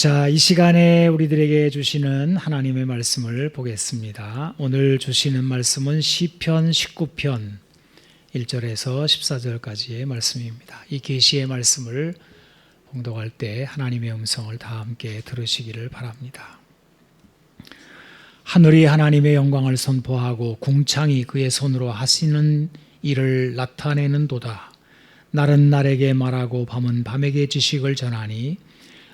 자, 이 시간에 우리들에게 주시는 하나님의 말씀을 보겠습니다. 오늘 주시는 말씀은 시편 19편 1절에서 14절까지의 말씀입니다. 이 계시의 말씀을 봉독할 때 하나님의 음성을 다 함께 들으시기를 바랍니다. 하늘이 하나님의 영광을 선포하고 궁창이 그의 손으로 하시는 일을 나타내는도다. 날은 날에게 말하고 밤은 밤에게 지식을 전하니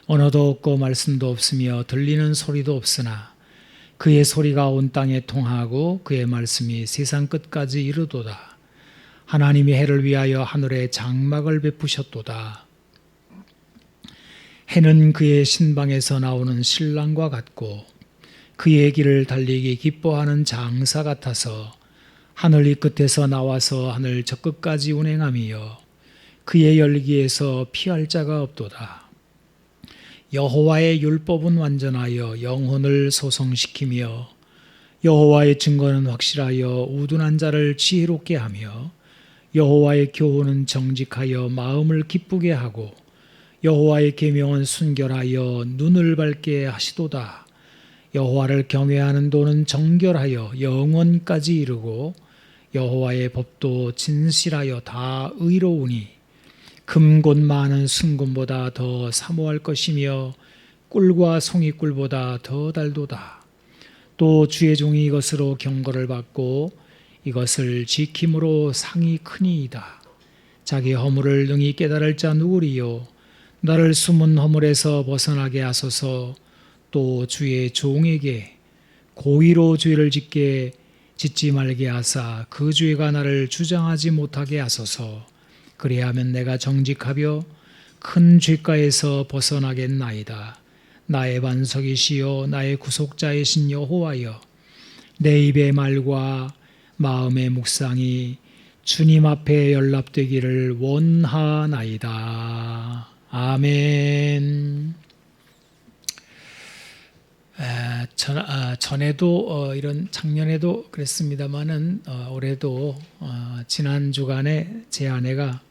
언어도 없고 말씀도 없으며 들리는 소리도 없으나 그의 소리가 온 땅에 통하고 그의 말씀이 세상 끝까지 이르도다. 하나님이 해를 위하여 하늘에 장막을 베푸셨도다. 해는 그의 신방에서 나오는 신랑과 같고 그의 길을 달리기 기뻐하는 장사 같아서 하늘 이 끝에서 나와서 하늘 저 끝까지 운행하며 그의 열기에서 피할 자가 없도다. 여호와의 율법은 완전하여 영혼을 소성시키며 여호와의 증거는 확실하여 우둔한 자를 지혜롭게 하며 여호와의 교훈은 정직하여 마음을 기쁘게 하고 여호와의 계명은 순결하여 눈을 밝게 하시도다. 여호와를 경외하는 도는 정결하여 영원까지 이르고 여호와의 법도 진실하여 다 의로우니 금곧 많은 순금보다 더 사모할 것이며 꿀과 송이꿀보다 더 달도다. 또 주의 종이 이것으로 경고를 받고 이것을 지킴으로 상이 크니이다. 자기 허물을 능히 깨달을 자 누구리요. 나를 숨은 허물에서 벗어나게 하소서. 또 주의 종에게 고의로 죄를 짓지 말게 하사 그 죄가 나를 주장하지 못하게 하소서. 그리하면 내가 정직하며 큰 죄가에서 벗어나겠나이다. 나의 반석이시요 나의 구속자이신 여호와여, 내 입의 말과 마음의 묵상이 주님 앞에 연락되기를 원하나이다. 아멘. 전에도 작년에도 그랬습니다만은 올해도 지난 주간에 제 아내가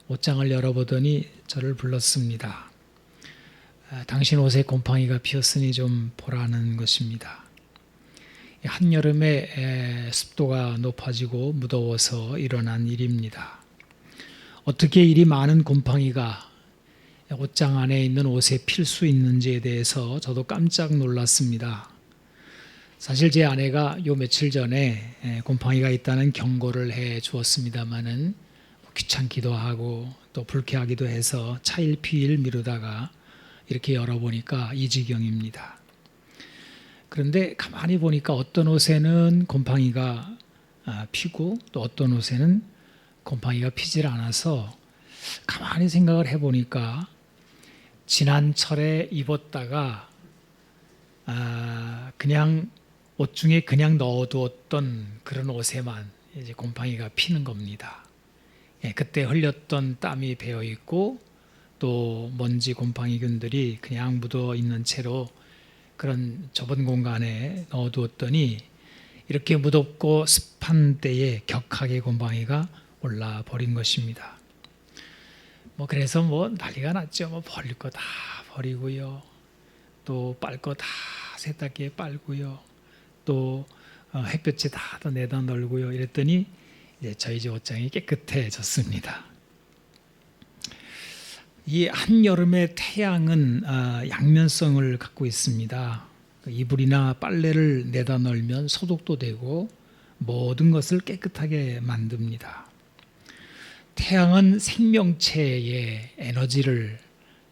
옷장을 열어보더니 저를 불렀습니다. 당신 옷에 곰팡이가 피었으니 좀 보라는 것입니다. 한여름에 습도가 높아지고 무더워서 일어난 일입니다. 어떻게 이리 많은 곰팡이가 옷장 안에 있는 옷에 필 수 있는지에 대해서 저도 깜짝 놀랐습니다. 사실 제 아내가 요 며칠 전에 곰팡이가 있다는 경고를 해 주었습니다마는 귀찮기도 하고 또 불쾌하기도 해서 차일피일 미루다가 이렇게 열어보니까 이 지경입니다. 그런데 가만히 보니까 어떤 옷에는 곰팡이가 피고 또 어떤 옷에는 곰팡이가 피질 않아서 가만히 생각을 해보니까 지난 철에 입었다가 그냥 옷 중에 그냥 넣어두었던 그런 옷에만 이제 곰팡이가 피는 겁니다. 그때 흘렸던 땀이 배어 있고 또 먼지 곰팡이균들이 그냥 묻어 있는 채로 그런 좁은 공간에 넣어두었더니 이렇게 무덥고 습한 때에 격하게 곰팡이가 올라 버린 것입니다. 그래서 난리가 났죠. 버릴 거 다 버리고요. 또 빨 거 다 세탁기에 빨고요. 또 햇볕에 다 내다 널고요. 이랬더니 이제 저희 집 옷장이 깨끗해졌습니다. 이 한여름의 태양은 양면성을 갖고 있습니다. 이불이나 빨래를 내다 널면 소독도 되고 모든 것을 깨끗하게 만듭니다. 태양은 생명체에 에너지를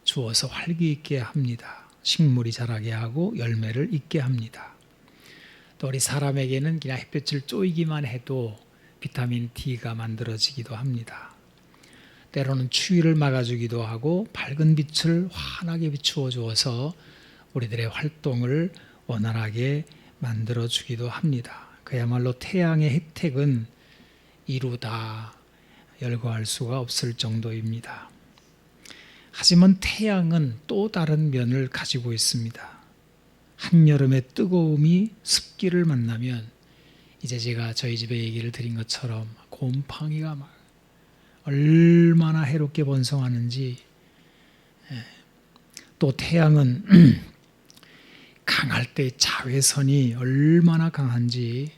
주어서 활기 있게 합니다. 식물이 자라게 하고 열매를 잇게 합니다. 또 우리 사람에게는 그냥 햇볕을 쬐기만 해도 비타민 D가 만들어지기도 합니다. 때로는 추위를 막아주기도 하고 밝은 빛을 환하게 비추어 주어서 우리들의 활동을 원활하게 만들어주기도 합니다. 그야말로 태양의 혜택은 이루다 열거할 수가 없을 정도입니다. 하지만 태양은 또 다른 면을 가지고 있습니다. 한여름의 뜨거움이 습기를 만나면 이제 제가 저희 집에 얘기를 드린 것처럼 곰팡이가 막 얼마나 해롭게 번성하는지 또 태양은 강할 때 자외선이 얼마나 강한지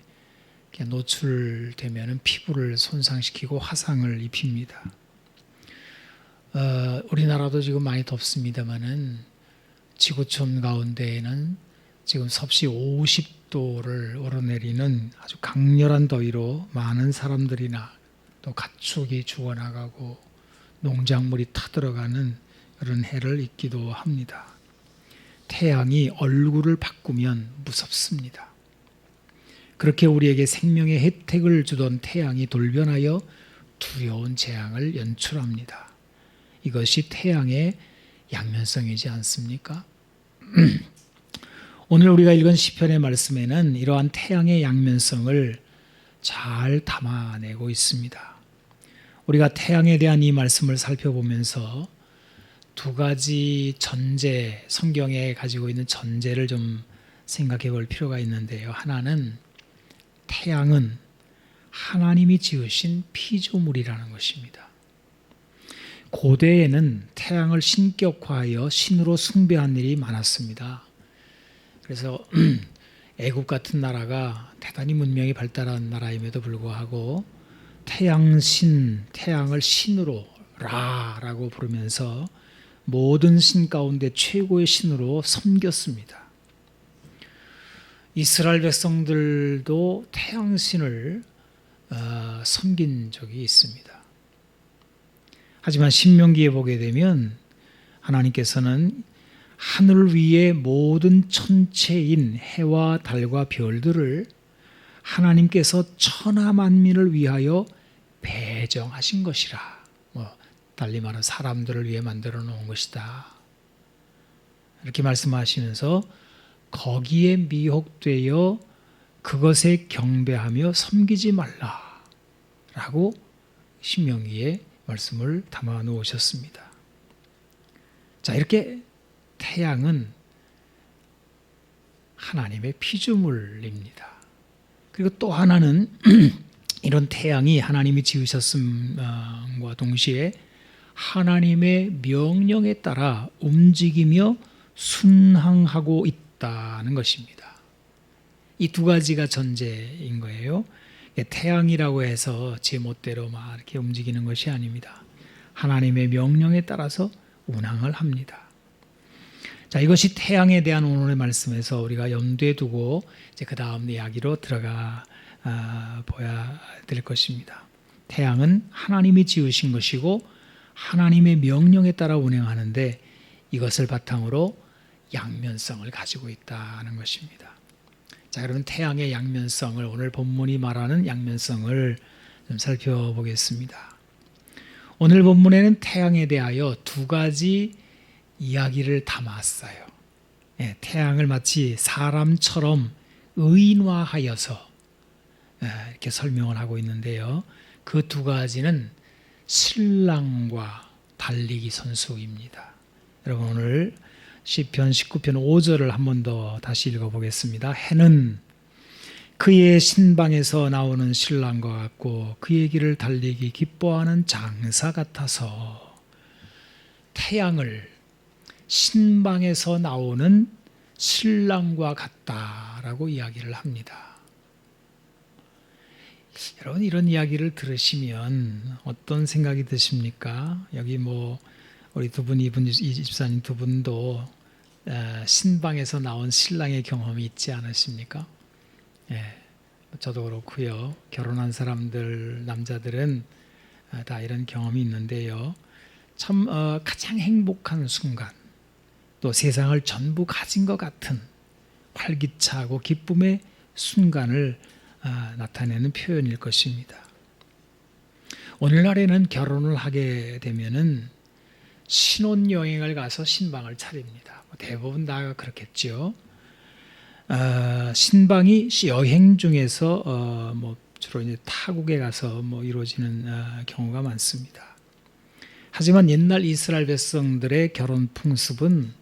노출되면 피부를 손상시키고 화상을 입힙니다. 우리나라도 지금 많이 덥습니다만은 지구촌 가운데에는 지금 섭씨 50도를 오르내리는 아주 강렬한 더위로 많은 사람들이나 또 가축이 죽어나가고 농작물이 타들어가는 그런 해를 입기도 합니다. 태양이 얼굴을 바꾸면 무섭습니다. 그렇게 우리에게 생명의 혜택을 주던 태양이 돌변하여 두려운 재앙을 연출합니다. 이것이 태양의 양면성이지 않습니까? 오늘 우리가 읽은 시편의 말씀에는 이러한 태양의 양면성을 잘 담아내고 있습니다. 우리가 태양에 대한 이 말씀을 살펴보면서 두 가지 전제, 성경에 가지고 있는 전제를 좀 생각해 볼 필요가 있는데요. 하나는 태양은 하나님이 지으신 피조물이라는 것입니다. 고대에는 태양을 신격화하여 신으로 숭배한 일이 많았습니다. 그래서 애굽 같은 나라가 대단히 문명이 발달한 나라임에도 불구하고 태양신, 태양을 신으로 라라고 부르면서 모든 신 가운데 최고의 신으로 섬겼습니다. 이스라엘 백성들도 태양신을 섬긴 적이 있습니다. 하지만 신명기에 보게 되면 하나님께서는 하늘 위의 모든 천체인 해와 달과 별들을 하나님께서 천하 만민을 위하여 배정하신 것이라. 달리 말하면 사람들을 위해 만들어 놓은 것이다. 이렇게 말씀하시면서 거기에 미혹되어 그것에 경배하며 섬기지 말라라고 신명기에 말씀을 담아 놓으셨습니다. 자, 이렇게 태양은 하나님의 피조물입니다. 그리고 또 하나는 이런 태양이 하나님이 지으셨음과 동시에 하나님의 명령에 따라 움직이며 순항하고 있다는 것입니다. 이 두 가지가 전제인 거예요. 태양이라고 해서 제 멋대로 막 이렇게 움직이는 것이 아닙니다. 하나님의 명령에 따라서 운항을 합니다. 자, 이것이 태양에 대한 오늘의 말씀에서 우리가 염두에 두고 이제 그 다음 이야기로 들어가 보야 될 것입니다. 태양은 하나님이 지으신 것이고 하나님의 명령에 따라 운행하는데 이것을 바탕으로 양면성을 가지고 있다는 것입니다. 자, 그러면 태양의 양면성을 오늘 본문이 말하는 양면성을 좀 살펴보겠습니다. 오늘 본문에는 태양에 대하여 두 가지 이야기를 담았어요. 태양을 마치 사람처럼 의인화하여서 이렇게 설명을 하고 있는데요. 그 두 가지는 신랑과 달리기 선수입니다. 여러분 오늘 시편 19편 5절을 한 번 더 다시 읽어보겠습니다. 해는 그의 신방에서 나오는 신랑과 같고 그의 길을 달리기 기뻐하는 장사 같아서 태양을 신방에서 나오는 신랑과 같다라고 이야기를 합니다. 여러분 이런 이야기를 들으시면 어떤 생각이 드십니까? 여기 우리 두 분, 이 집사님 두 분도 신방에서 나온 신랑의 경험이 있지 않으십니까? 저도 그렇고요. 결혼한 사람들, 남자들은 다 이런 경험이 있는데요. 참 가장 행복한 순간, 또 세상을 전부 가진 것 같은 활기차고 기쁨의 순간을 나타내는 표현일 것입니다. 오늘날에는 결혼을 하게 되면은 신혼여행을 가서 신방을 차립니다. 대부분 다 그렇겠죠. 신방이 여행 중에서 주로 이제 타국에 가서 이루어지는 경우가 많습니다. 하지만 옛날 이스라엘 백성들의 결혼 풍습은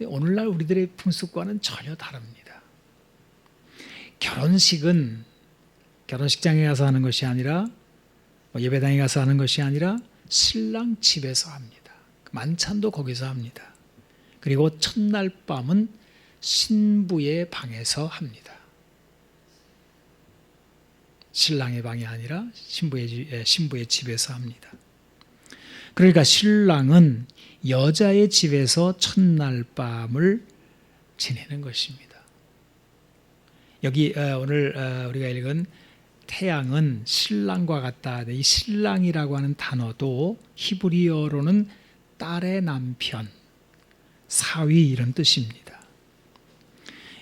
오늘날 우리들의 풍습과는 전혀 다릅니다. 결혼식은 결혼식장에 가서 하는 것이 아니라 예배당에 가서 하는 것이 아니라 신랑 집에서 합니다. 만찬도 거기서 합니다. 그리고 첫날 밤은 신부의 방에서 합니다. 신랑의 방이 아니라 신부의 집에서 합니다. 그러니까 신랑은 여자의 집에서 첫날 밤을 지내는 것입니다. 여기 오늘 우리가 읽은 태양은 신랑과 같다. 이 신랑이라고 하는 단어도 히브리어로는 딸의 남편, 사위 이런 뜻입니다.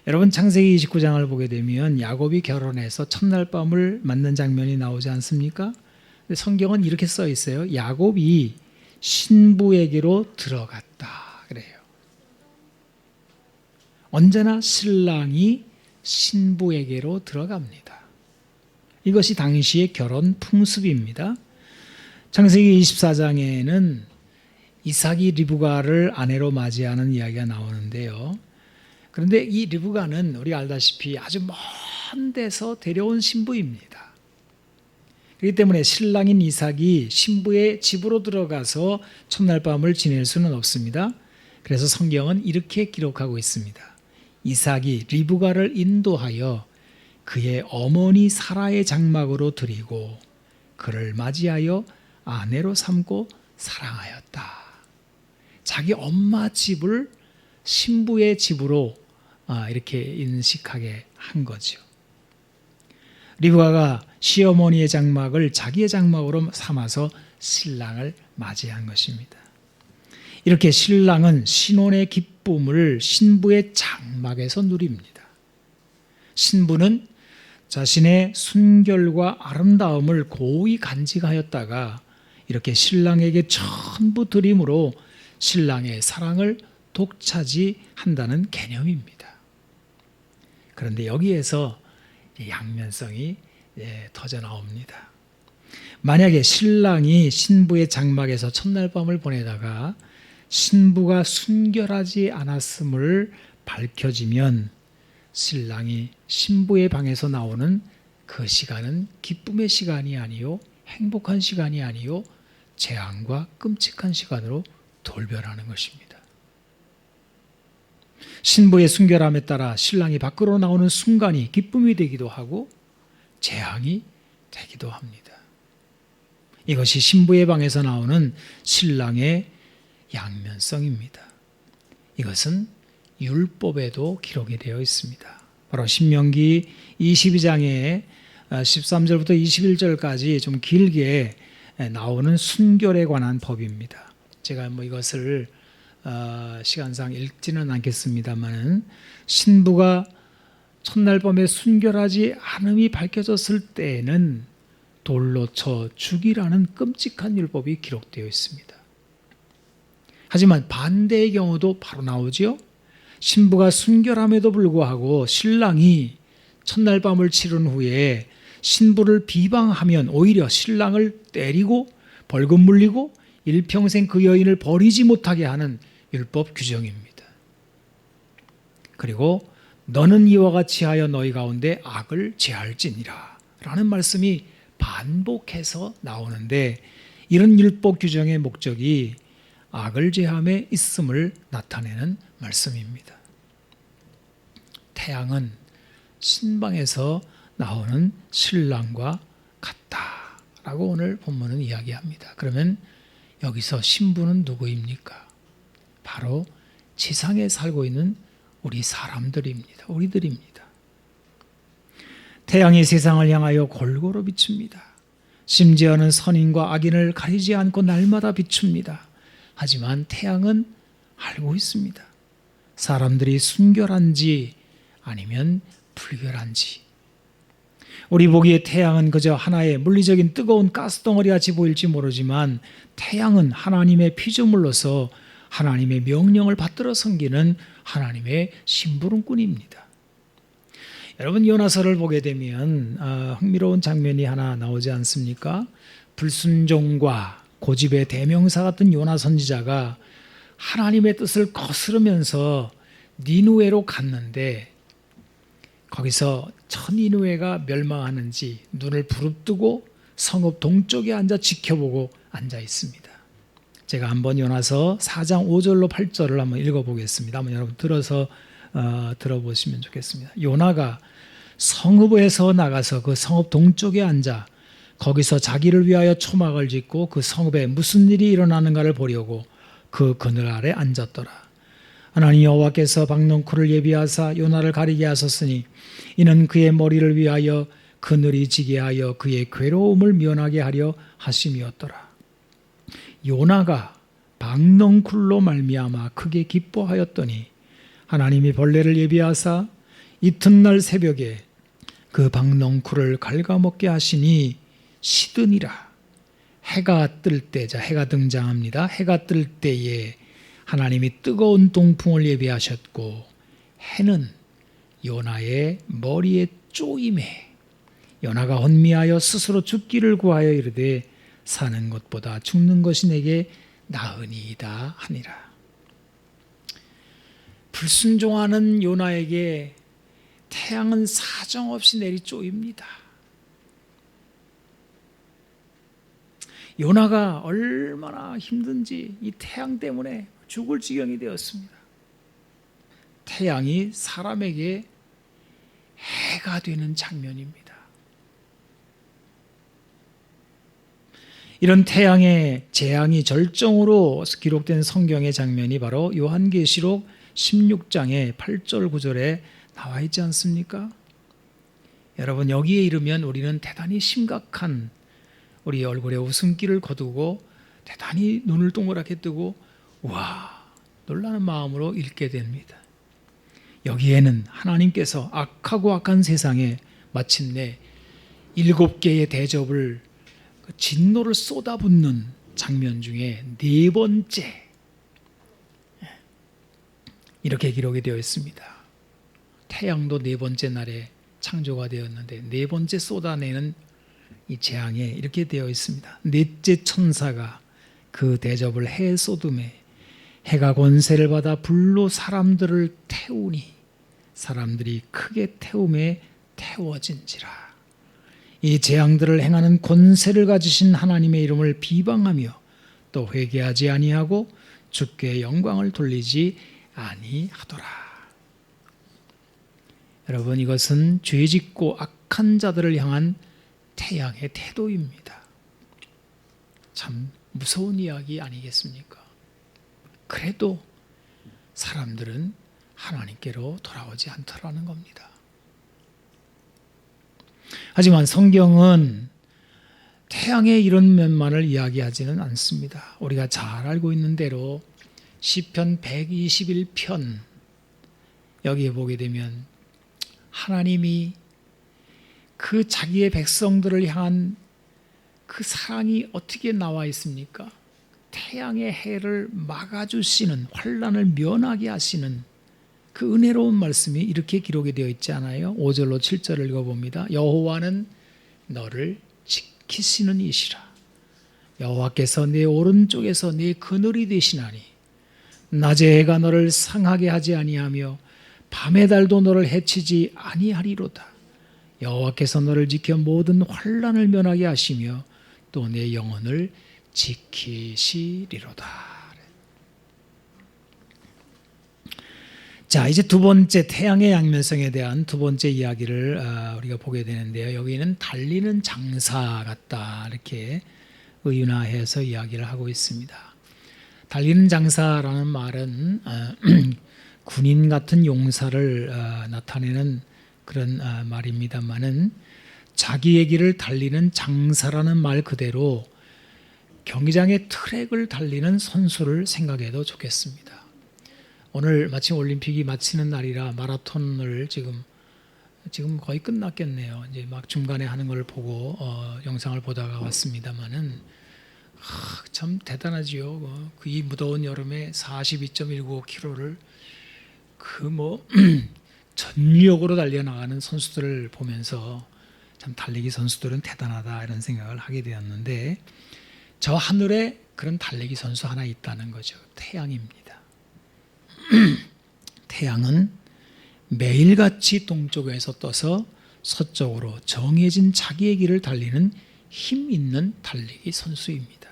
여러분 창세기 29장을 보게 되면 야곱이 결혼해서 첫날 밤을 맞는 장면이 나오지 않습니까? 성경은 이렇게 써 있어요. 야곱이 신부에게로 들어갔다 그래요. 언제나 신랑이 신부에게로 들어갑니다. 이것이 당시의 결혼 풍습입니다. 창세기 24장에는 이삭이 리브가를 아내로 맞이하는 이야기가 나오는데요. 그런데 이 리브가는 우리가 알다시피 아주 먼 데서 데려온 신부입니다. 그렇기 때문에 신랑인 이삭이 신부의 집으로 들어가서 첫날 밤을 지낼 수는 없습니다. 그래서 성경은 이렇게 기록하고 있습니다. 이삭이 리브가를 인도하여 그의 어머니 사라의 장막으로 들이고 그를 맞이하여 아내로 삼고 사랑하였다. 자기 엄마 집을 신부의 집으로 이렇게 인식하게 한 거죠. 리브가가 시어머니의 장막을 자기의 장막으로 삼아서 신랑을 맞이한 것입니다. 이렇게 신랑은 신혼의 기쁨을 신부의 장막에서 누립니다. 신부는 자신의 순결과 아름다움을 고이 간직하였다가 이렇게 신랑에게 전부 드림으로 신랑의 사랑을 독차지한다는 개념입니다. 그런데 여기에서 양면성이 터져 나옵니다. 만약에 신랑이 신부의 장막에서 첫날 밤을 보내다가 신부가 순결하지 않았음을 밝혀지면 신랑이 신부의 방에서 나오는 그 시간은 기쁨의 시간이 아니요 행복한 시간이 아니요 재앙과 끔찍한 시간으로 돌변하는 것입니다. 신부의 순결함에 따라 신랑이 밖으로 나오는 순간이 기쁨이 되기도 하고 재앙이 되기도 합니다. 이것이 신부의 방에서 나오는 신랑의 양면성입니다. 이것은 율법에도 기록이 되어 있습니다. 바로 신명기 22장에 13절부터 21절까지 좀 길게 나오는 순결에 관한 법입니다. 제가 이것을 시간상 읽지는 않겠습니다만 신부가 첫날 밤에 순결하지 않음이 밝혀졌을 때에는 돌로 쳐 죽이라는 끔찍한 율법이 기록되어 있습니다. 하지만 반대의 경우도 바로 나오지요. 신부가 순결함에도 불구하고 신랑이 첫날 밤을 치른 후에 신부를 비방하면 오히려 신랑을 때리고 벌금 물리고 일평생 그 여인을 버리지 못하게 하는 율법 규정입니다. 그리고 너는 이와 같이 하여 너희 가운데 악을 제할지니라 라는 말씀이 반복해서 나오는데 이런 율법 규정의 목적이 악을 제함에 있음을 나타내는 말씀입니다. 태양은 신방에서 나오는 신랑과 같다라고 오늘 본문은 이야기합니다. 그러면 여기서 신부는 누구입니까? 바로 지상에 살고 있는 우리 사람들입니다. 우리들입니다. 태양이 세상을 향하여 골고루 비춥니다. 심지어는 선인과 악인을 가리지 않고 날마다 비춥니다. 하지만 태양은 알고 있습니다. 사람들이 순결한지 아니면 불결한지. 우리 보기에 태양은 그저 하나의 물리적인 뜨거운 가스덩어리 같이 보일지 모르지만 태양은 하나님의 피조물로서 하나님의 명령을 받들어 섬기는 하나님의 심부름꾼입니다. 여러분 요나서를 보게 되면 흥미로운 장면이 하나 나오지 않습니까? 불순종과 고집의 대명사 같은 요나 선지자가 하나님의 뜻을 거스르면서 니느웨로 갔는데 거기서 전 니느웨가 멸망하는지 눈을 부릅뜨고 성읍 동쪽에 앉아 지켜보고 앉아 있습니다. 제가 한번 요나서 4장 5절로 8절을 한번 읽어보겠습니다. 한번 여러분 들어보시면 좋겠습니다. 요나가 성읍에서 나가서 그 성읍 동쪽에 앉아 거기서 자기를 위하여 초막을 짓고 그 성읍에 무슨 일이 일어나는가를 보려고 그 그늘 아래 앉았더라. 하나님 여호와께서 박넝쿨을 예비하사 요나를 가리게 하셨으니 이는 그의 머리를 위하여 그늘이 지게 하여 그의 괴로움을 면하게 하려 하심이었더라. 요나가 박넝쿨로 말미암아 크게 기뻐하였더니 하나님이 벌레를 예비하사 이튿날 새벽에 그 박넝쿨을 갉아먹게 하시니 시드니라. 해가 뜰 때, 자 해가 등장합니다. 해가 뜰 때에 하나님이 뜨거운 동풍을 예비하셨고 해는 요나의 머리에 쪼임에 요나가 혼미하여 스스로 죽기를 구하여 이르되 사는 것보다 죽는 것이 내게 나으니이다 하니라. 불순종하는 요나에게 태양은 사정없이 내리 쪼입니다. 요나가 얼마나 힘든지 이 태양 때문에 죽을 지경이 되었습니다. 태양이 사람에게 해가 되는 장면입니다. 이런 태양의 재앙이 절정으로 기록된 성경의 장면이 바로 요한계시록 16장의 8절 9절에 나와 있지 않습니까? 여러분 여기에 이르면 우리는 대단히 심각한 우리 얼굴에 웃음기를 거두고 대단히 눈을 동그랗게 뜨고 와 놀라는 마음으로 읽게 됩니다. 여기에는 하나님께서 악하고 악한 세상에 마침내 7개의 대접을 진노를 쏟아붓는 장면 중에 4번째 이렇게 기록이 되어 있습니다. 태양도 4번째 날에 창조가 되었는데 4번째 쏟아내는 이 재앙에 이렇게 되어 있습니다. 넷째 천사가 그 대접을 해 쏟음에 해가 권세를 받아 불로 사람들을 태우니 사람들이 크게 태움에 태워진지라. 이 재앙들을 행하는 권세를 가지신 하나님의 이름을 비방하며 또 회개하지 아니하고 주께 영광을 돌리지 아니하더라. 여러분 이것은 죄짓고 악한 자들을 향한 태양의 태도입니다. 참 무서운 이야기 아니겠습니까? 그래도 사람들은 하나님께로 돌아오지 않더라는 겁니다. 하지만 성경은 태양의 이런 면만을 이야기하지는 않습니다. 우리가 잘 알고 있는 대로 시편 121편 여기에 보게 되면 하나님이 그 자기의 백성들을 향한 그 사랑이 어떻게 나와 있습니까? 태양의 해를 막아주시는 환난을 면하게 하시는 그 은혜로운 말씀이 이렇게 기록이 되어 있지 않아요? 5절로 7절을 읽어봅니다. 여호와는 너를 지키시는 이시라. 여호와께서 내 오른쪽에서 내 그늘이 되시나니 낮의 해가 너를 상하게 하지 아니하며 밤의 달도 너를 해치지 아니하리로다. 여호와께서 너를 지켜 모든 환난을 면하게 하시며 또 내 영혼을 지키시리로다. 자, 이제 두 번째 태양의 양면성에 대한 두 번째 이야기를 우리가 보게 되는데요. 여기는 달리는 장사 같다 이렇게 의윤화해서 이야기를 하고 있습니다. 달리는 장사라는 말은 군인 같은 용사를 나타내는 그런 말입니다만은 자기의 길을 달리는 장사라는 말 그대로 경기장의 트랙을 달리는 선수를 생각해도 좋겠습니다. 오늘 마침 올림픽이 마치는 날이라 마라톤을 지금 거의 끝났겠네요. 이제 막 중간에 하는 걸 보고 영상을 보다가 왔습니다만은 참 대단하지요. 그 이 무더운 여름에 42.195km를 전력으로 달려나가는 선수들을 보면서 참 달리기 선수들은 대단하다 이런 생각을 하게 되었는데 저 하늘에 그런 달리기 선수 하나 있다는 거죠. 태양입니다. 태양은 매일같이 동쪽에서 떠서 서쪽으로 정해진 자기의 길을 달리는 힘 있는 달리기 선수입니다.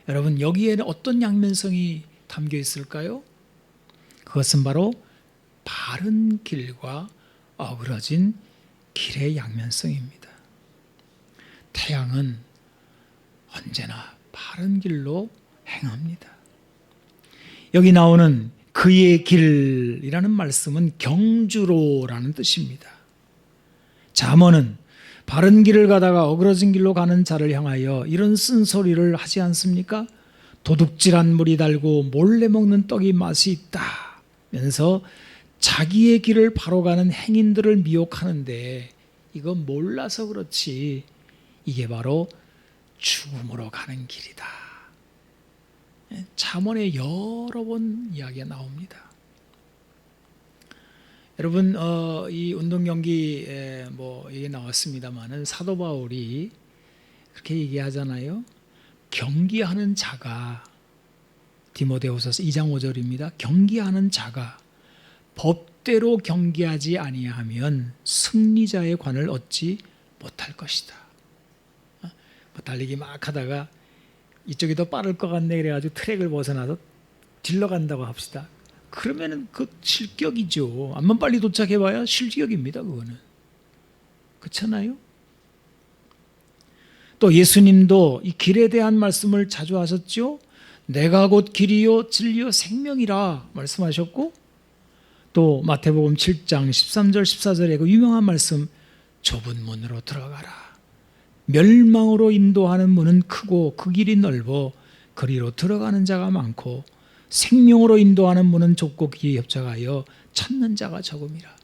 여러분, 여기에는 어떤 양면성이 담겨 있을까요? 그것은 바로 바른 길과 어그러진 길의 양면성입니다. 태양은 언제나 바른 길로 행합니다. 여기 나오는 그의 길이라는 말씀은 경주로라는 뜻입니다. 잠언은 바른 길을 가다가 어그러진 길로 가는 자를 향하여 이런 쓴소리를 하지 않습니까? 도둑질한 물이 달고 몰래 먹는 떡이 맛이 있다 면서 자기의 길을 바로 가는 행인들을 미혹하는데, 이건 몰라서 그렇지 이게 바로 죽음으로 가는 길이다. 잠언에 여러 번 이야기가 나옵니다. 여러분, 이 운동 경기에 이게 나왔습니다만은 사도 바울이 그렇게 얘기하잖아요. 경기하는 자가, 디모데후서서 2장 5절입니다. 경기하는 자가 법대로 경기하지 아니하면 승리자의 관을 얻지 못할 것이다. 달리기 막 하다가 이쪽이 더 빠를 것 같네 그래가지고 트랙을 벗어나서 딜러 간다고 합시다. 그러면은 그 실격이죠. 암만 빨리 도착해봐야 실격입니다. 그거는. 그렇잖아요? 또 예수님도 이 길에 대한 말씀을 자주 하셨죠. 내가 곧 길이요 진리요 생명이라 말씀하셨고, 또 마태복음 7장 13절 14절에 그 유명한 말씀, 좁은 문으로 들어가라. 멸망으로 인도하는 문은 크고 그 길이 넓어 그리로 들어가는 자가 많고, 생명으로 인도하는 문은 좁고 길이 협착하여 찾는 자가 적음이라.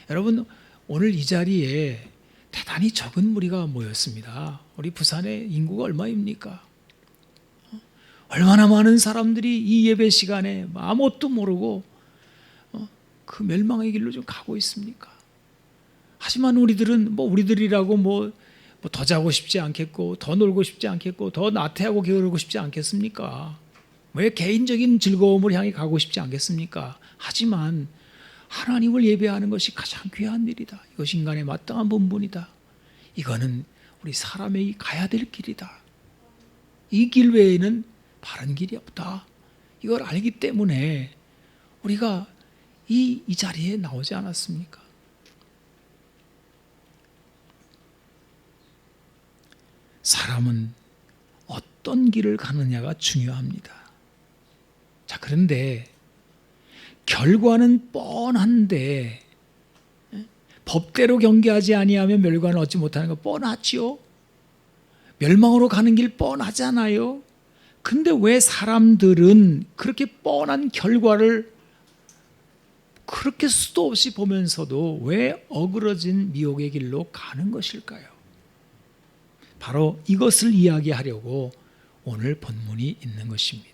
여러분, 오늘 이 자리에 대단히 적은 무리가 모였습니다. 우리 부산의 인구가 얼마입니까? 얼마나 많은 사람들이 이 예배 시간에 아무것도 모르고 그 멸망의 길로 좀 가고 있습니까? 하지만 우리들은 우리들이라고 더 자고 싶지 않겠고, 더 놀고 싶지 않겠고, 더 나태하고 게으르고 싶지 않겠습니까? 왜 개인적인 즐거움을 향해 가고 싶지 않겠습니까? 하지만 하나님을 예배하는 것이 가장 귀한 일이다. 이것이 인간의 마땅한 본분이다. 이거는 우리 사람이 가야 될 길이다. 이 길 외에는 바른 길이 없다. 이걸 알기 때문에 우리가 이 자리에 나오지 않았습니까? 사람은 어떤 길을 가느냐가 중요합니다. 자, 그런데 결과는 뻔한데 법대로 경계하지 아니하면 멸관을 얻지 못하는 거 뻔하지요. 멸망으로 가는 길 뻔하잖아요. 근데 왜 사람들은 그렇게 뻔한 결과를 그렇게 수도 없이 보면서도 왜 어그러진 미혹의 길로 가는 것일까요? 바로 이것을 이야기하려고 오늘 본문이 있는 것입니다.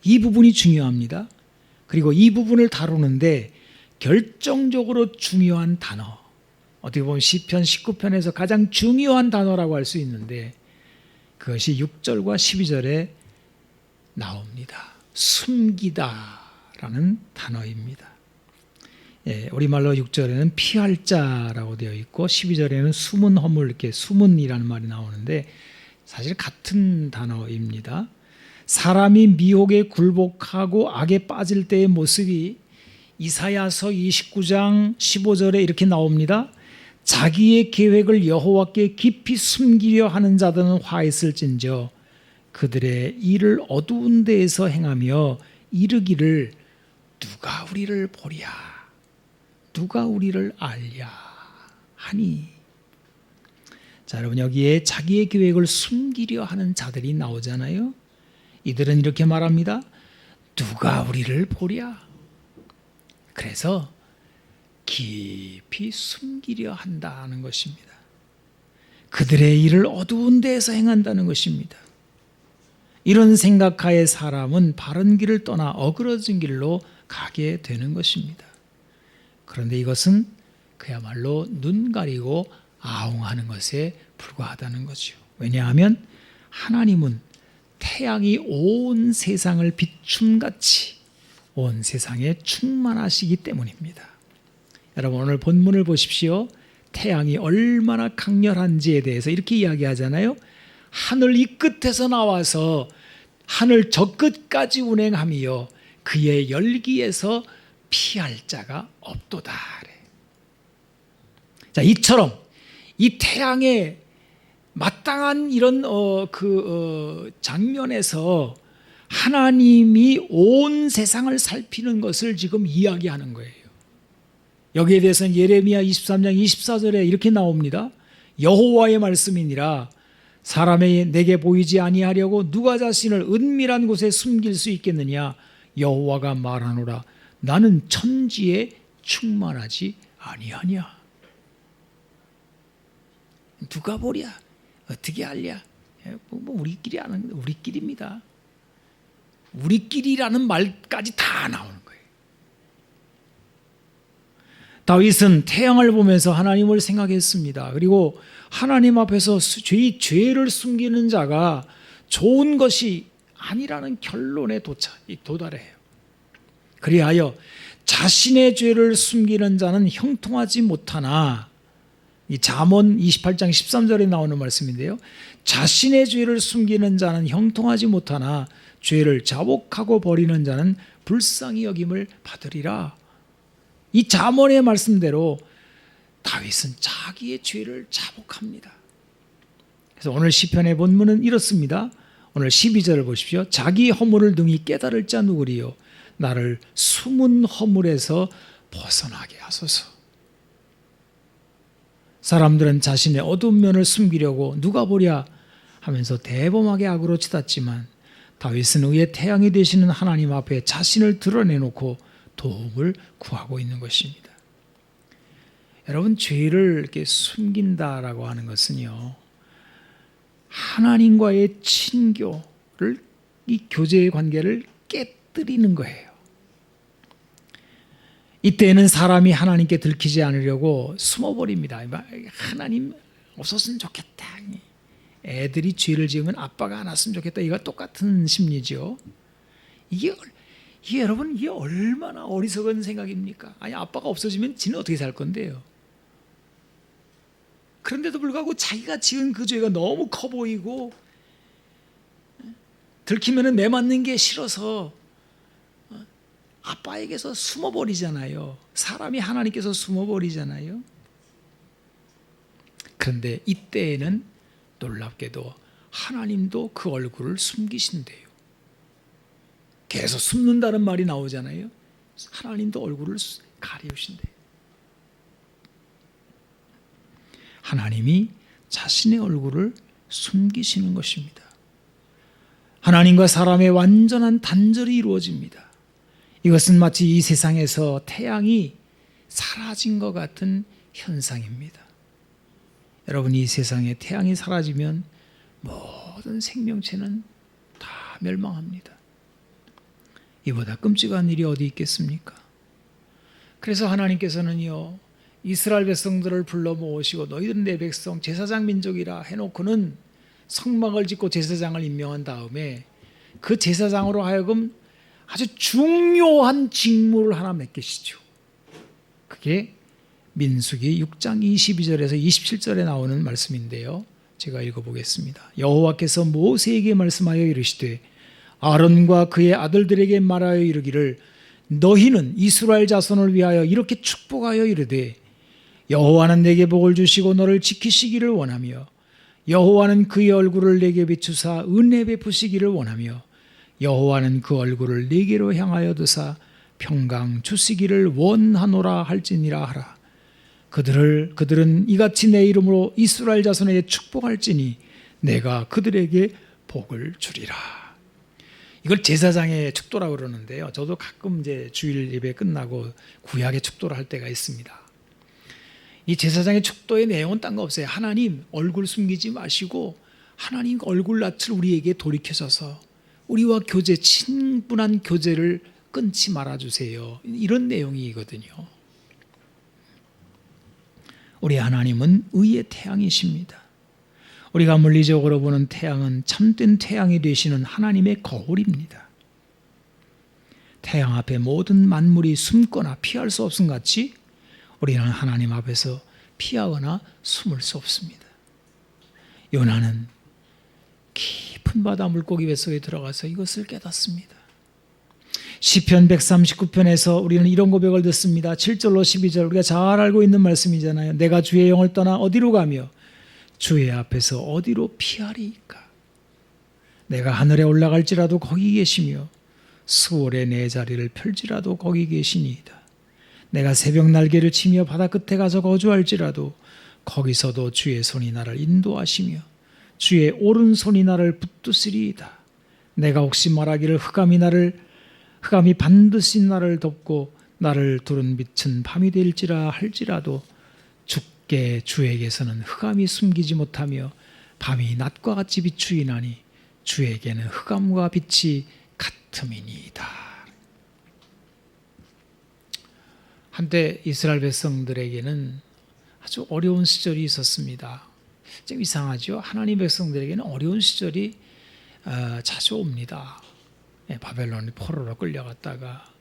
이 부분이 중요합니다. 그리고 이 부분을 다루는데 결정적으로 중요한 단어, 어떻게 보면 시편 19편에서 가장 중요한 단어라고 할 수 있는데 그것이 6절과 12절에 나옵니다. 숨기다라는 단어입니다. 우리말로 6절에는 피할 자라고 되어 있고 12절에는 숨은 허물, 이렇게 숨은이라는 말이 나오는데 사실 같은 단어입니다. 사람이 미혹에 굴복하고 악에 빠질 때의 모습이 이사야서 29장 15절에 이렇게 나옵니다. 자기의 계획을 여호와께 깊이 숨기려 하는 자들은 화했을진저 그들의 일을 어두운 데에서 행하며 이르기를 누가 우리를 보랴 누가 우리를 알랴 하니. 자, 여러분, 여기에 자기의 계획을 숨기려 하는 자들이 나오잖아요. 이들은 이렇게 말합니다. 누가 우리를 보랴. 그래서 깊이 숨기려 한다는 것입니다. 그들의 일을 어두운 데에서 행한다는 것입니다. 이런 생각하에 사람은 바른 길을 떠나 어그러진 길로 가게 되는 것입니다. 그런데 이것은 그야말로 눈 가리고 아웅하는 것에 불과하다는 거죠. 왜냐하면 하나님은 태양이 온 세상을 비춤같이 온 세상에 충만하시기 때문입니다. 여러분, 오늘 본문을 보십시오. 태양이 얼마나 강렬한지에 대해서 이렇게 이야기하잖아요. 하늘 이 끝에서 나와서 하늘 저 끝까지 운행하며 그의 열기에서 피할 자가 없도다. 자, 이처럼 이 태양의 마땅한 이런 장면에서 하나님이 온 세상을 살피는 것을 지금 이야기하는 거예요. 여기에 대해서는 예레미야 23장 24절에 이렇게 나옵니다. 여호와의 말씀이니라. 사람이 내게 보이지 아니하려고 누가 자신을 은밀한 곳에 숨길 수 있겠느냐. 여호와가 말하노라. 나는 천지에 충만하지 아니하냐. 누가 보랴? 어떻게 알랴? 우리끼리 아는, 우리끼리입니다. 우리끼리라는 말까지 다 나오는 거예요. 다윗은 태양을 보면서 하나님을 생각했습니다. 그리고 하나님 앞에서 죄를 숨기는 자가 좋은 것이 아니라는 결론에 도달해요. 그리하여 자신의 죄를 숨기는 자는 형통하지 못하나, 이 잠언 28장 13절에 나오는 말씀인데요. 자신의 죄를 숨기는 자는 형통하지 못하나 죄를 자복하고 버리는 자는 불쌍히 여김을 받으리라. 이 잠언의 말씀대로 다윗은 자기의 죄를 자복합니다. 그래서 오늘 시편의 본문은 이렇습니다. 오늘 12절을 보십시오. 자기 허물을 능히 깨달을 자 누구리요? 나를 숨은 허물에서 벗어나게 하소서. 사람들은 자신의 어두운 면을 숨기려고 누가 보랴 하면서 대범하게 악으로 치닫지만 다윗은 의의 태양이 되시는 하나님 앞에 자신을 드러내놓고 도움을 구하고 있는 것입니다. 여러분, 죄를 이렇게 숨긴다라고 하는 것은요, 하나님과의 친교를, 이 교제의 관계를 깨뜨리는 거예요. 이때에는 사람이 하나님께 들키지 않으려고 숨어버립니다. 하나님 없었으면 좋겠다. 애들이 죄를 지으면 아빠가 안 왔으면 좋겠다. 이거 똑같은 심리죠. 이게 여러분, 이게 얼마나 어리석은 생각입니까? 아니, 아빠가 없어지면 지는 어떻게 살 건데요? 그런데도 불구하고 자기가 지은 그 죄가 너무 커 보이고 들키면 내맞는 게 싫어서 아빠에게서 숨어버리잖아요. 사람이 하나님께서 숨어버리잖아요. 그런데 이때에는 놀랍게도 하나님도 그 얼굴을 숨기신대요. 계속 숨는다는 말이 나오잖아요. 하나님도 얼굴을 가리우신대요. 하나님이 자신의 얼굴을 숨기시는 것입니다. 하나님과 사람의 완전한 단절이 이루어집니다. 이것은 마치 이 세상에서 태양이 사라진 것 같은 현상입니다. 여러분, 이 세상에 태양이 사라지면 모든 생명체는 다 멸망합니다. 이보다 끔찍한 일이 어디 있겠습니까? 그래서 하나님께서는요, 이스라엘 백성들을 불러 모으시고 너희들은 내 백성 제사장 민족이라 해놓고는 성막을 짓고 제사장을 임명한 다음에 그 제사장으로 하여금 아주 중요한 직무를 하나 맡기시죠. 그게 민수기 6장 22절에서 27절에 나오는 말씀인데요. 제가 읽어보겠습니다. 여호와께서 모세에게 말씀하여 이르시되 아론과 그의 아들들에게 말하여 이르기를 너희는 이스라엘 자손을 위하여 이렇게 축복하여 이르되 여호와는 내게 복을 주시고 너를 지키시기를 원하며 여호와는 그의 얼굴을 내게 비추사 은혜 베푸시기를 원하며 여호와는 그 얼굴을 네게로 향하여 드사 평강 주시기를 원하노라 할지니라 하라. 그들은 이같이 내 이름으로 이스라엘 자손에게 축복할지니 내가 그들에게 복을 주리라. 이걸 제사장의 축도라고 그러는데요. 저도 가끔 이제 주일 예배 끝나고 구약의 축도를 할 때가 있습니다. 이 제사장의 축도의 내용은 딴 거 없어요. 하나님 얼굴 숨기지 마시고 하나님 얼굴 낯을 우리에게 돌이켜서서 우리와 친분한 교제를 끊지 말아주세요. 이런 내용이거든요. 우리 하나님은 의의 태양이십니다. 우리가 물리적으로 보는 태양은 참된 태양이 되시는 하나님의 거울입니다. 태양 앞에 모든 만물이 숨거나 피할 수 없음 같이 우리는 하나님 앞에서 피하거나 숨을 수 없습니다. 요나는 깊은 바다 물고기 뱃속에 들어가서 이것을 깨닫습니다. 시편 139편에서 우리는 이런 고백을 듣습니다. 7절로 12절 우리가 잘 알고 있는 말씀이잖아요. 내가 주의 영을 떠나 어디로 가며 주의 앞에서 어디로 피하리이까. 내가 하늘에 올라갈지라도 거기 계시며 수월에 내 자리를 펼지라도 거기 계시니이다. 내가 새벽 날개를 치며 바다 끝에 가서 거주할지라도 거기서도 주의 손이 나를 인도하시며 주의 오른손이 나를 붙드시리이다. 내가 혹시 말하기를 흑암이 반드시 나를 덮고 나를 두른 빛은 밤이 될지라 할지라도 주께 주에게서는 흑암이 숨기지 못하며 밤이 낮과 같이 비추이나니 주에게는 흑암과 빛이 같음이니이다. 한때 이스라엘 백성들에게는 아주 어려운 시절이 있었습니다. 좀 이상하죠? 하나님 백성들에게는 어려운 시절이 자주 옵니다. 바벨론 포로로 끌려갔다가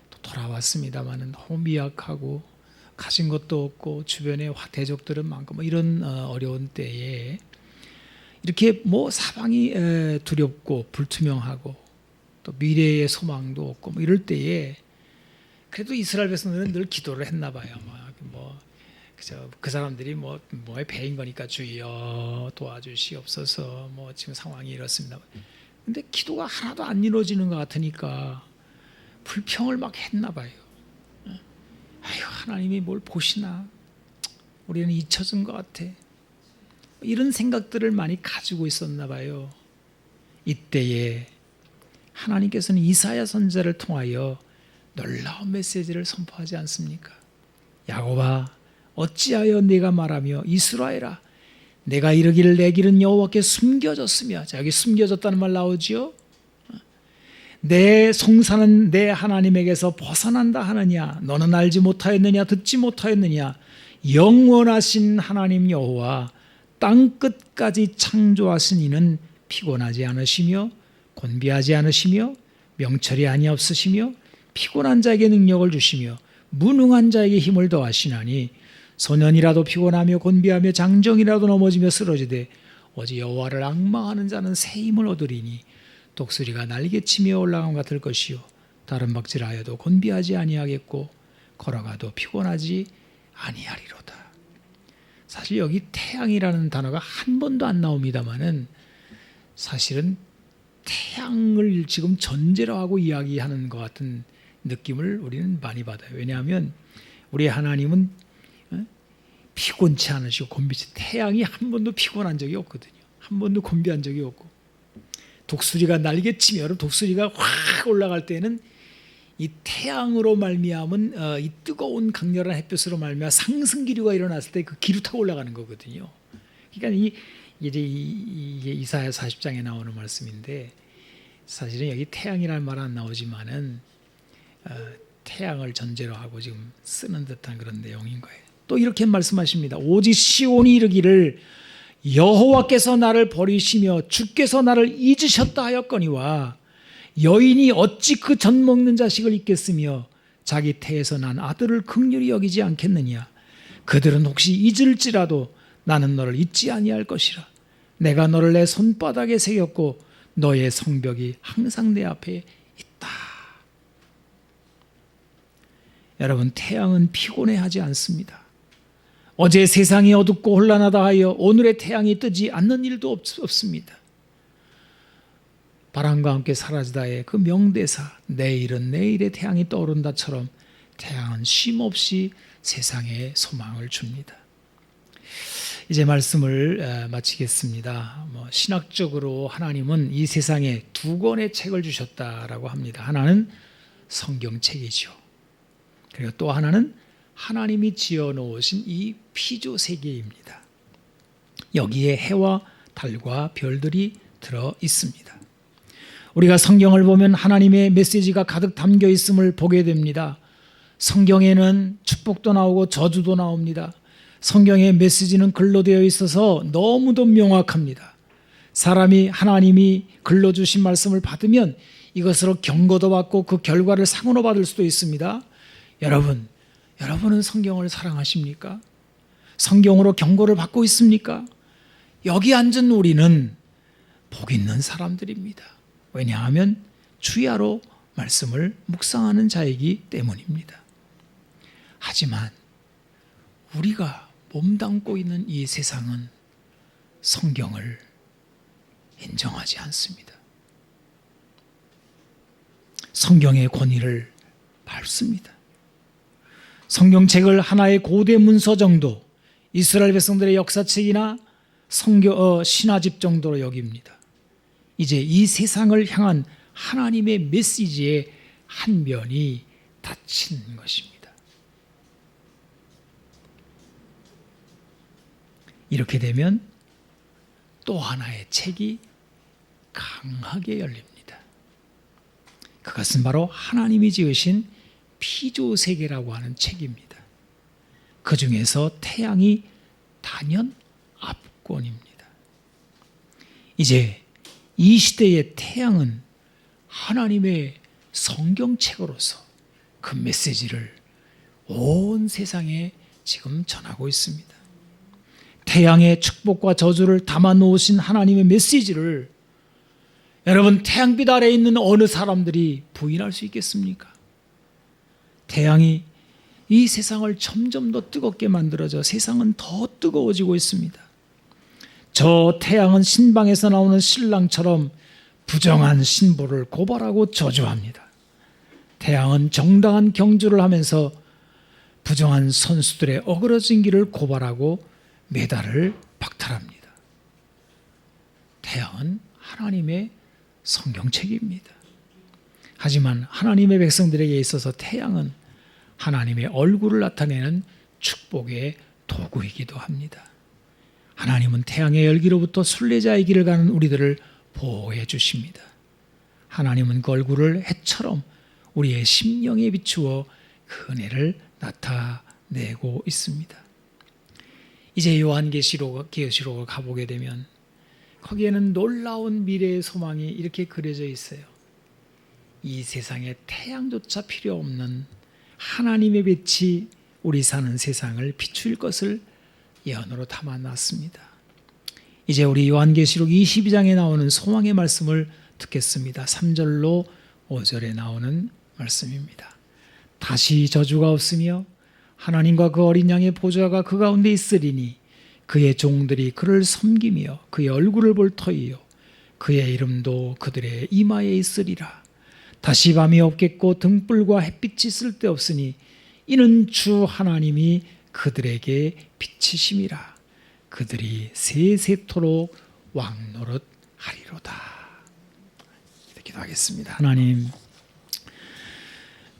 또 돌아왔습니다만 너무 미약하고 가진 것도 없고 주변에 대적들은 많고 이런 어려운 때에 이렇게 사방이 두렵고 불투명하고 또 미래의 소망도 없고 이럴 때에 그래도 이스라엘 백성들은 늘 기도를 했나 봐요. 그 사람들이 뭐의 배인 거니까 주여 도와주시옵소서. 지금 상황이 이렇습니다. 근데 기도가 하나도 안 이루어지는 것 같으니까 불평을 막 했나 봐요. 아유, 하나님이 뭘 보시나? 우리는 잊혀진 것 같아. 이런 생각들을 많이 가지고 있었나 봐요. 이때에 하나님께서는 이사야 선지자를 통하여 놀라운 메시지를 선포하지 않습니까? 야곱아, 어찌하여 내가 말하며 이스라엘아, 내가 이르기를 내 길은 여호와께 숨겨졌으며, 자, 여기 숨겨졌다는 말 나오지요? 내 송사는 내 하나님에게서 벗어난다 하느냐? 너는 알지 못하였느냐? 듣지 못하였느냐? 영원하신 하나님 여호와 땅 끝까지 창조하신 이는 피곤하지 않으시며 곤비하지 않으시며 명철이 아니없으시며 피곤한 자에게 능력을 주시며 무능한 자에게 힘을 더하시나니 소년이라도 피곤하며 곤비하며 장정이라도 넘어지며 쓰러지되 오직 여호와를 앙망하는 자는 새 힘을 얻으리니 독수리가 날개치며 올라감 같을 것이요 다른 박질하여도 곤비하지 아니하겠고 걸어가도 피곤하지 아니하리로다. 사실 여기 태양이라는 단어가 한 번도 안 나옵니다만은 사실은 태양을 지금 전제로 하고 이야기하는 것 같은 느낌을 우리는 많이 받아요. 왜냐하면 우리 하나님은 피곤치 않으시고 곤비치, 태양이 한 번도 피곤한 적이 없거든요. 한 번도 곤비한 적이 없고, 독수리가 날개치며, 여러분 독수리가 확 올라갈 때는 이 태양으로 말미암은 이 뜨거운 강렬한 햇볕으로 말미암아 상승 기류가 일어났을 때 그 기류 타고 올라가는 거거든요. 그러니까 이게 이사야 40장에 나오는 말씀인데 사실은 여기 태양이라는 말은 안 나오지만은 태양을 전제로 하고 지금 쓰는 듯한 그런 내용인 거예요. 또 이렇게 말씀하십니다. 오직 시온이 이르기를 여호와께서 나를 버리시며 주께서 나를 잊으셨다 하였거니와 여인이 어찌 그 젖 먹는 자식을 잊겠으며 자기 태에서 난 아들을 긍휼히 여기지 않겠느냐. 그들은 혹시 잊을지라도 나는 너를 잊지 아니할 것이라. 내가 너를 내 손바닥에 새겼고 너의 성벽이 항상 내 앞에 있다. 여러분, 태양은 피곤해하지 않습니다. 어제 세상이 어둡고 혼란하다 하여 오늘의 태양이 뜨지 않는 일도 없습니다. 바람과 함께 사라지다의 그 명대사 내일은 내일의 태양이 떠오른다처럼 태양은 쉼없이 세상에 소망을 줍니다. 이제 말씀을 마치겠습니다. 신학적으로 하나님은 이 세상에 두 권의 책을 주셨다라고 합니다. 하나는 성경책이죠. 그리고 또 하나는 하나님이 지어놓으신 이 피조 세계입니다. 여기에 해와 달과 별들이 들어 있습니다. 우리가 성경을 보면 하나님의 메시지가 가득 담겨 있음을 보게 됩니다. 성경에는 축복도 나오고 저주도 나옵니다. 성경의 메시지는 글로 되어 있어서 너무도 명확합니다. 사람이 하나님이 글로 주신 말씀을 받으면 이것으로 경고도 받고 그 결과를 상으로 받을 수도 있습니다. 여러분은 성경을 사랑하십니까? 성경으로 경고를 받고 있습니까? 여기 앉은 우리는 복 있는 사람들입니다. 왜냐하면 주야로 말씀을 묵상하는 자이기 때문입니다. 하지만 우리가 몸담고 있는 이 세상은 성경을 인정하지 않습니다. 성경의 권위를 밟습니다. 성경책을 하나의 고대 문서 정도, 이스라엘 백성들의 역사책이나 신화집 정도로 여깁니다. 이제 이 세상을 향한 하나님의 메시지의 한 면이 닫힌 것입니다. 이렇게 되면 또 하나의 책이 강하게 열립니다. 그것은 바로 하나님이 지으신 피조세계라고 하는 책입니다. 그 중에서 태양이 단연 압권입니다. 이제 이 시대의 태양은 하나님의 성경책으로서 그 메시지를 온 세상에 지금 전하고 있습니다. 태양의 축복과 저주를 담아 놓으신 하나님의 메시지를 여러분, 태양빛 아래에 있는 어느 사람들이 부인할 수 있겠습니까? 태양이 이 세상을 점점 더 뜨겁게 만들어져 세상은 더 뜨거워지고 있습니다. 저 태양은 신방에서 나오는 신랑처럼 부정한 신부를 고발하고 저주합니다. 태양은 정당한 경주를 하면서 부정한 선수들의 어그러진 길을 고발하고 메달을 박탈합니다. 태양은 하나님의 성경책입니다. 하지만 하나님의 백성들에게 있어서 태양은 하나님의 얼굴을 나타내는 축복의 도구이기도 합니다. 하나님은 태양의 열기로부터 순례자의 길을 가는 우리들을 보호해 주십니다. 하나님은 그 얼굴을 해처럼 우리의 심령에 비추어 그 은혜를 나타내고 있습니다. 이제 요한계시록을 가보게 되면 거기에는 놀라운 미래의 소망이 이렇게 그려져 있어요. 이 세상에 태양조차 필요 없는 하나님의 빛이 우리 사는 세상을 비출 것을 예언으로 담아놨습니다. 이제 우리 요한계시록 22장에 나오는 소망의 말씀을 듣겠습니다. 3절로 5절에 나오는 말씀입니다. 다시 저주가 없으며 하나님과 그 어린 양의 보좌가 그 가운데 있으리니 그의 종들이 그를 섬기며 그의 얼굴을 볼 터이요 그의 이름도 그들의 이마에 있으리라. 다시 밤이 없겠고 등불과 햇빛이 쓸데없으니 이는 주 하나님이 그들에게 빛이심이라. 그들이 세세토록 왕노릇하리로다. 기도하겠습니다. 하나님,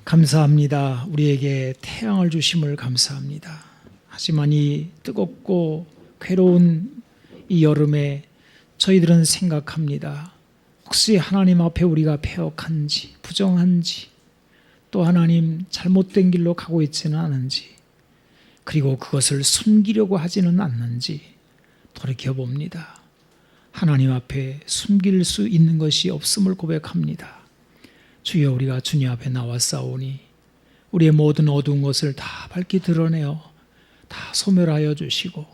감사합니다. 우리에게 태양을 주심을 감사합니다. 하지만 이 뜨겁고 괴로운 이 여름에 저희들은 생각합니다. 혹시 하나님 앞에 우리가 패역한지, 부정한지, 또 하나님 잘못된 길로 가고 있지는 않은지, 그리고 그것을 숨기려고 하지는 않는지 돌이켜봅니다. 하나님 앞에 숨길 수 있는 것이 없음을 고백합니다. 주여, 우리가 주님 앞에 나왔사오니 우리의 모든 어두운 것을 다 밝게 드러내어 다 소멸하여 주시고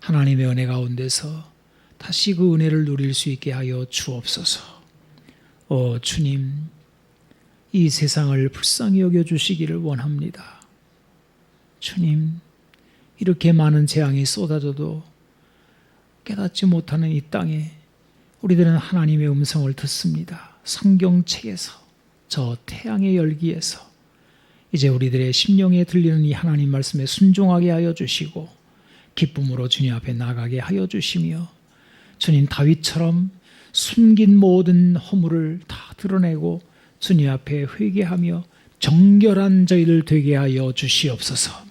하나님의 은혜 가운데서 다시 그 은혜를 누릴 수 있게 하여 주옵소서. 주님, 이 세상을 불쌍히 여겨주시기를 원합니다. 주님, 이렇게 많은 재앙이 쏟아져도 깨닫지 못하는 이 땅에 우리들은 하나님의 음성을 듣습니다. 성경책에서, 저 태양의 열기에서 이제 우리들의 심령에 들리는 이 하나님 말씀에 순종하게 하여 주시고 기쁨으로 주님 앞에 나가게 하여 주시며 주님, 다윗처럼 숨긴 모든 허물을 다 드러내고 주님 앞에 회개하며 정결한 저희를 되게 하여 주시옵소서.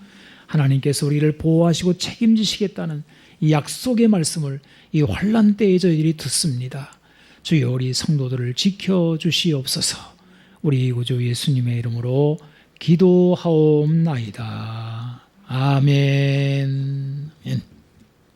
하나님께서 우리를 보호하시고 책임지시겠다는 이 약속의 말씀을 이 환난 때에 저희들이 듣습니다. 주여, 우리 성도들을 지켜주시옵소서. 우리 구주 예수님의 이름으로 기도하옵나이다. 아멘.